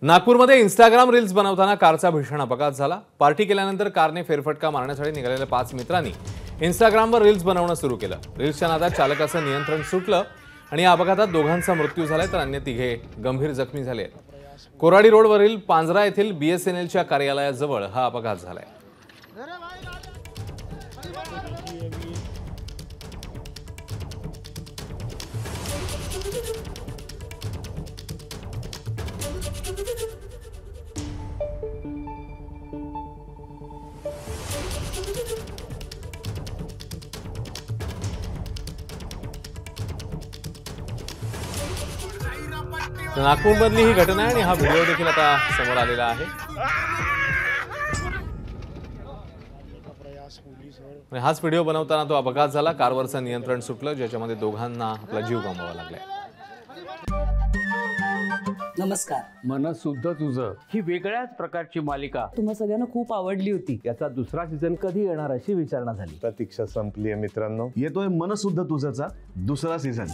नागपूरमध्ये Instagram reels बनवताना कारचा भीषण अपघात झाला। पार्टी केल्यानंतर कारने फेरफटका मारण्यासाठी निघालेल्या 5 मित्रांनी इंस्टाग्रामवर रील्स बनवणं सुरू केलं। रील्सच्या नादात चालकाचं नियंत्रण सुटलं आणि या अपघातात दोघांचा मृत्यू झालाय तर अन्य तिघे गंभीर जखमी झाले आहेत। कोराडी रोडवरील पांजरा येथील BSNLच्या कार्यालयाजवळ हा अपघात झालाय। नागपूरमधली ही घटना आहे आणि हा व्हिडिओ देखील आता समोर आलेला आहे। हाच व्हिडिओ बनवताना तो अपघात झाला। कारवरचं नियंत्रण सुटलं ज्याच्यामध्ये दोघांना आपला जीव गमवावा लागलाय। नमस्कार। मन शुद्ध तुझं ही वेगळ्याच प्रकारची मालिका तुम्हा सगळ्यांना खूप आवडली होती। याचा दुसरा सीझन कधी येणार अशी विचारणा झाली। प्रतीक्षा संपली आहे मित्रांनो। येतोय मन शुद्ध तुझंचा दुसरा सीझन।